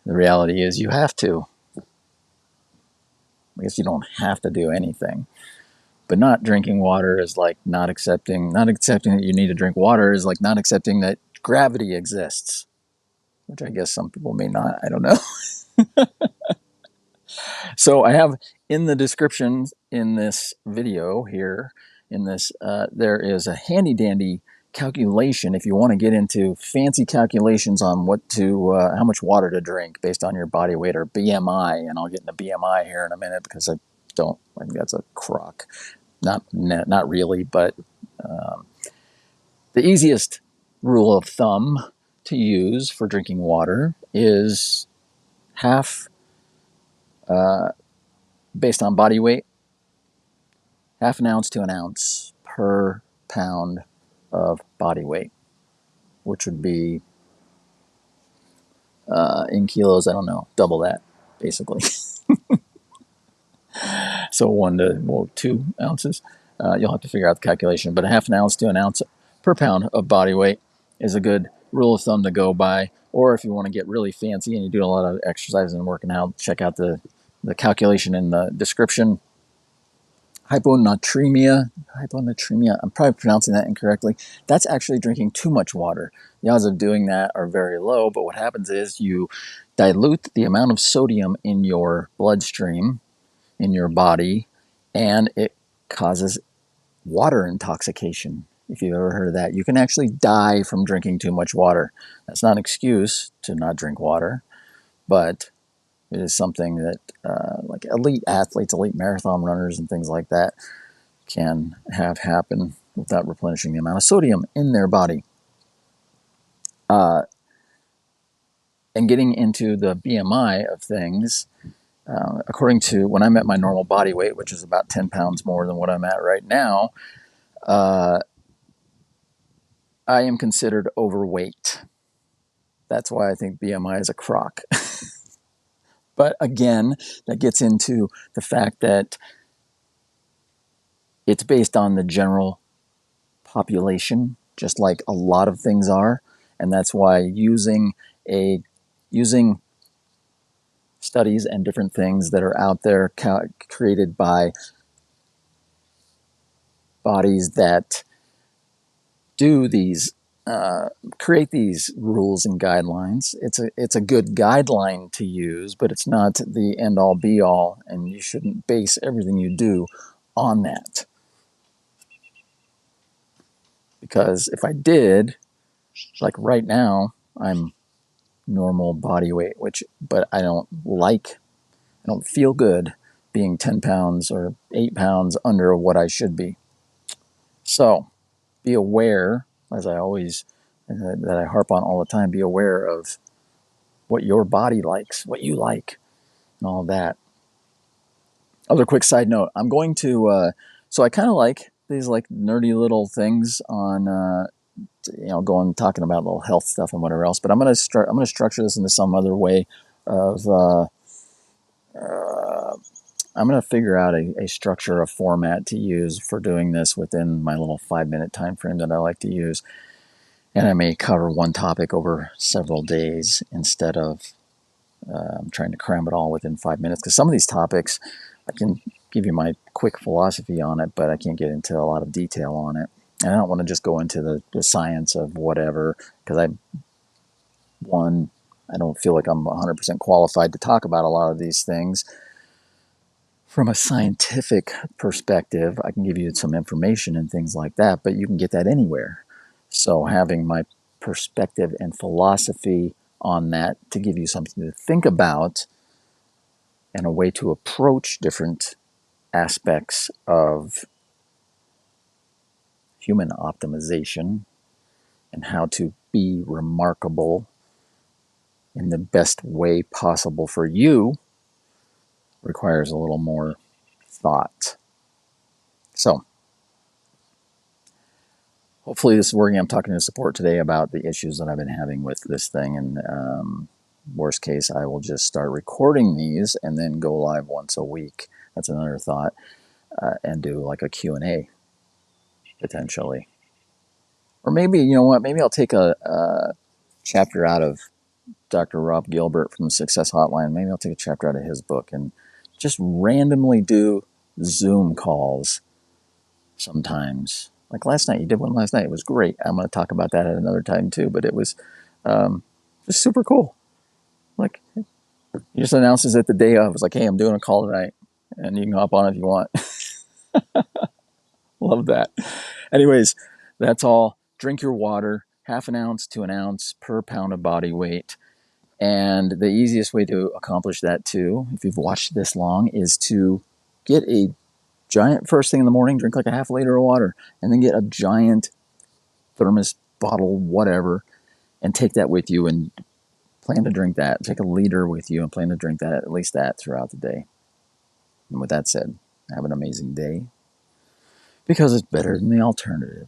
The reality is you have to. I guess you don't have to do anything. But not drinking water is like not accepting that you need to drink water is like not accepting that gravity exists, which I guess some people may not. I don't know. So I have in the description in this video here, there is a handy dandy calculation if you want to get into fancy calculations on how much water to drink based on your body weight or BMI. And I'll get into BMI here in a minute because I think that's a crock. Not really, but the easiest rule of thumb to use for drinking water is half, based on body weight, half an ounce to an ounce per pound of body weight, which would be in kilos, I don't know, double that, basically. So 2 ounces. You'll have to figure out the calculation, but a half an ounce to an ounce per pound of body weight is a good rule of thumb to go by. Or if you want to get really fancy and you do a lot of exercise and working out, check out the calculation in the description. Hyponatremia, I'm probably pronouncing that incorrectly. That's actually drinking too much water. The odds of doing that are very low, but what happens is you dilute the amount of sodium in your bloodstream, in your body, and it causes water intoxication. If you've ever heard of that, you can actually die from drinking too much water. That's not an excuse to not drink water, but it is something that like elite athletes, elite marathon runners, and things like that can have happen without replenishing the amount of sodium in their body. And getting into the BMI of things, according to when I'm at my normal body weight, which is about 10 pounds more than what I'm at right now, I am considered overweight. That's why I think BMI is a crock. But again, that gets into the fact that it's based on the general population, just like a lot of things are. And that's why using studies and different things that are out there created by bodies that do these create these rules and guidelines. It's a good guideline to use, but it's not the end all be all, and you shouldn't base everything you do on that. Because if I did, like right now, I'm normal body weight, but I don't feel good being 10 pounds or 8 pounds under what I should be. So be aware, as I always, that I harp on all the time, be aware of what your body likes, what you like, and all that. Other quick side note, I'm going to, so I kind of like these like nerdy little things on, talking about little health stuff and whatever else, but I'm going to structure this into some other way of, I'm going to figure out a structure, a format to use for doing this within my little 5-minute time frame that I like to use. And I may cover one topic over several days instead of trying to cram it all within 5 minutes. Because some of these topics, I can give you my quick philosophy on it, but I can't get into a lot of detail on it. And I don't want to just go into the science of whatever, because I don't feel like I'm 100% qualified to talk about a lot of these things. From a scientific perspective, I can give you some information and things like that, but you can get that anywhere. So having my perspective and philosophy on that to give you something to think about and a way to approach different aspects of human optimization and how to be remarkable in the best way possible for you requires a little more thought. So hopefully this is working. I'm talking to support today about the issues that I've been having with this thing, and worst case, I will just start recording these and then go live once a week. That's another thought, and do like a Q&A potentially. Or maybe, you know what, maybe I'll take a chapter out of Dr. Rob Gilbert from the Success Hotline. Maybe I'll take a chapter out of his book and just randomly do Zoom calls sometimes. Like last night, you did one last night. It was great. I'm going to talk about that at another time too, but it was just super cool. Like, he just announces it the day of. It's like, hey, I'm doing a call tonight, and you can hop on if you want. Love that. Anyways, that's all. Drink your water, 1/2 ounce to 1 ounce per pound of body weight. And the easiest way to accomplish that too, if you've watched this long, is to get a giant, first thing in the morning, drink like a 1/2 liter of water, and then get a giant thermos bottle, whatever, and take that with you and plan to drink that. Take a liter with you and plan to drink that, at least that, throughout the day. And with that said, have an amazing day, because it's better than the alternative.